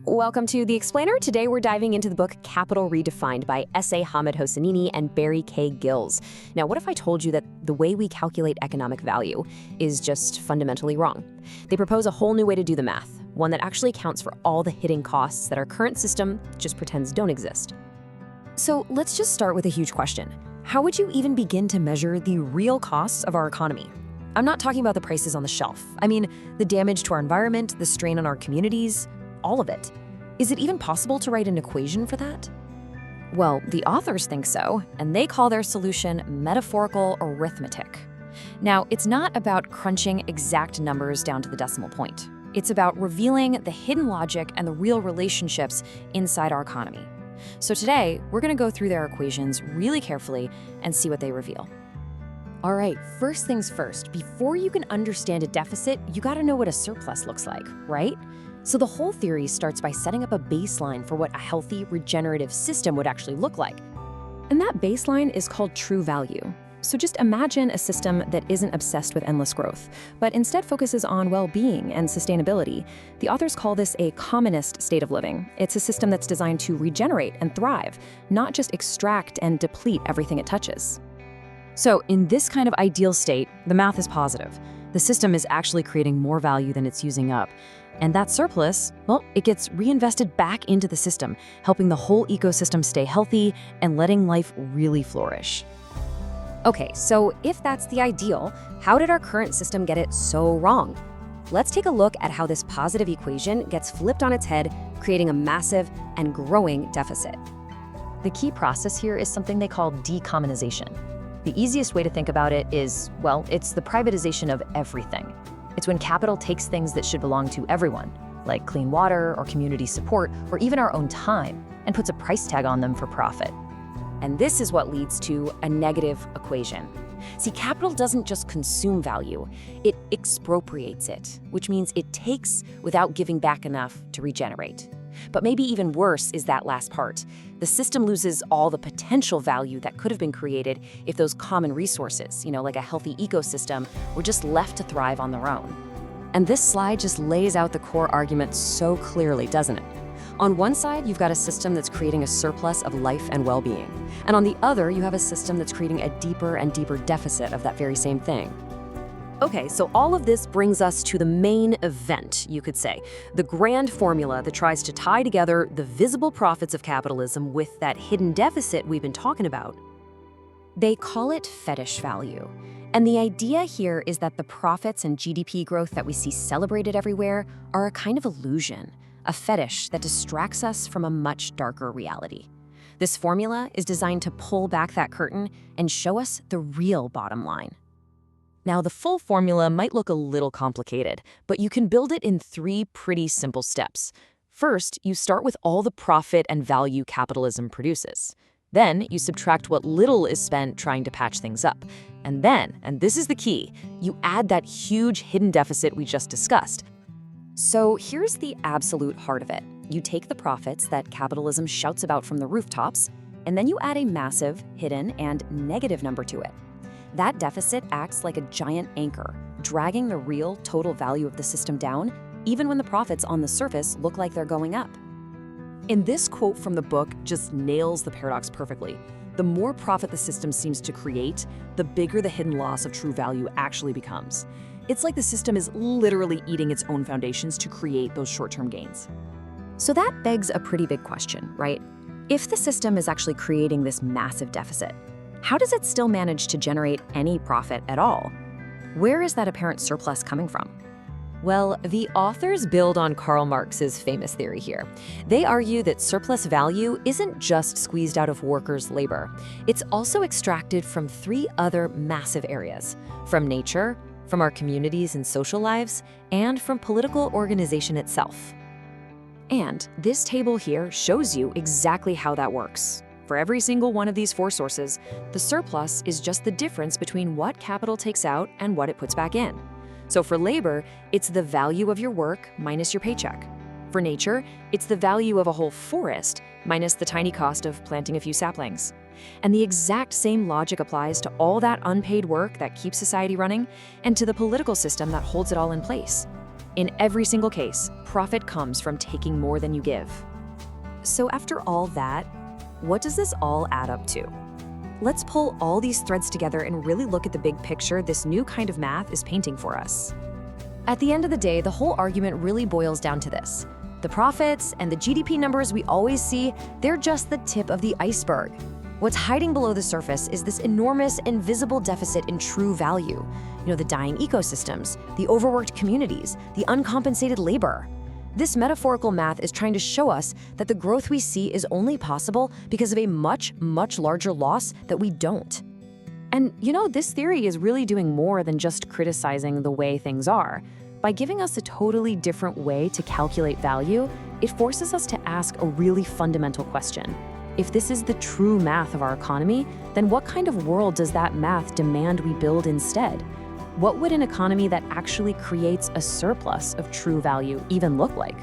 Welcome to The Explainer. Today we're diving into the book Capital Redefined by S.A. Hamid Hosseini and Barry K. Gills. Now, what if I told you that the way we calculate economic value is just fundamentally wrong? They propose a whole new way to do the math, one that actually accounts for all the hidden costs that our current system just pretends don't exist. So let's just start with a huge question. How would you even begin to measure the real costs of our economy? I'm not talking about the prices on the shelf. I mean, the damage to our environment, the strain on our communities, all of it. Is it even possible to write an equation for that? Well, the authors think so, and they call their solution metaphorical arithmetic. Now, it's not about crunching exact numbers down to the decimal point. It's about revealing the hidden logic and the real relationships inside our economy. So today, we're going to go through their equations really carefully and see what they reveal. All right, first things first, before you can understand a deficit, you got to know what a surplus looks like, right? So the whole theory starts by setting up a baseline for what a healthy, regenerative system would actually look like. And that baseline is called true value. So just imagine a system that isn't obsessed with endless growth, but instead focuses on well-being and sustainability. The authors call this a commonist state of living. It's a system that's designed to regenerate and thrive, not just extract and deplete everything it touches. So in this kind of ideal state, the math is positive. The system is actually creating more value than it's using up. And that surplus, well, it gets reinvested back into the system, helping the whole ecosystem stay healthy and letting life really flourish. Okay, so if that's the ideal, how did our current system get it so wrong? Let's take a look at how this positive equation gets flipped on its head, creating a massive and growing deficit. The key process here is something they call decommonization. The easiest way to think about it is, well, it's the privatization of everything. It's when capital takes things that should belong to everyone, like clean water or community support or even our own time, and puts a price tag on them for profit. And this is what leads to a negative equation. See, capital doesn't just consume value, it expropriates it, which means it takes without giving back enough to regenerate. But maybe even worse is that last part. The system loses all the potential value that could have been created if those common resources, like a healthy ecosystem, were just left to thrive on their own. And this slide just lays out the core argument so clearly, doesn't it? On one side, you've got a system that's creating a surplus of life and well-being. And on the other, you have a system that's creating a deeper and deeper deficit of that very same thing. Okay, so all of this brings us to the main event, you could say, the grand formula that tries to tie together the visible profits of capitalism with that hidden deficit we've been talking about. They call it fetish value. And the idea here is that the profits and GDP growth that we see celebrated everywhere are a kind of illusion, a fetish that distracts us from a much darker reality. This formula is designed to pull back that curtain and show us the real bottom line. Now, the full formula might look a little complicated, but you can build it in 3 pretty simple steps. First, you start with all the profit and value capitalism produces. Then, you subtract what little is spent trying to patch things up. And then, and this is the key, you add that huge hidden deficit we just discussed. So here's the absolute heart of it. You take the profits that capitalism shouts about from the rooftops, and then you add a massive, hidden, and negative number to it. That deficit acts like a giant anchor, dragging the real total value of the system down, even when the profits on the surface look like they're going up. And this quote from the book just nails the paradox perfectly. The more profit the system seems to create, the bigger the hidden loss of true value actually becomes. It's like the system is literally eating its own foundations to create those short-term gains. So that begs a pretty big question, right? If the system is actually creating this massive deficit, how does it still manage to generate any profit at all? Where is that apparent surplus coming from? Well, the authors build on Karl Marx's famous theory here. They argue that surplus value isn't just squeezed out of workers' labor. It's also extracted from 3 other massive areas: from nature, from our communities and social lives, and from political organization itself. And this table here shows you exactly how that works. For every single one of these 4 sources, the surplus is just the difference between what capital takes out and what it puts back in. So for labor, it's the value of your work minus your paycheck. For nature, it's the value of a whole forest minus the tiny cost of planting a few saplings. And the exact same logic applies to all that unpaid work that keeps society running and to the political system that holds it all in place. In every single case, profit comes from taking more than you give. So after all that, what does this all add up to? Let's pull all these threads together and really look at the big picture this new kind of math is painting for us. At the end of the day, the whole argument really boils down to this. The profits and the GDP numbers we always see, they're just the tip of the iceberg. What's hiding below the surface is this enormous invisible deficit in true value. The dying ecosystems, the overworked communities, the uncompensated labor. This metaphorical math is trying to show us that the growth we see is only possible because of a much, much larger loss that we don't. And this theory is really doing more than just criticizing the way things are. By giving us a totally different way to calculate value, it forces us to ask a really fundamental question. If this is the true math of our economy, then what kind of world does that math demand we build instead? What would an economy that actually creates a surplus of true value even look like?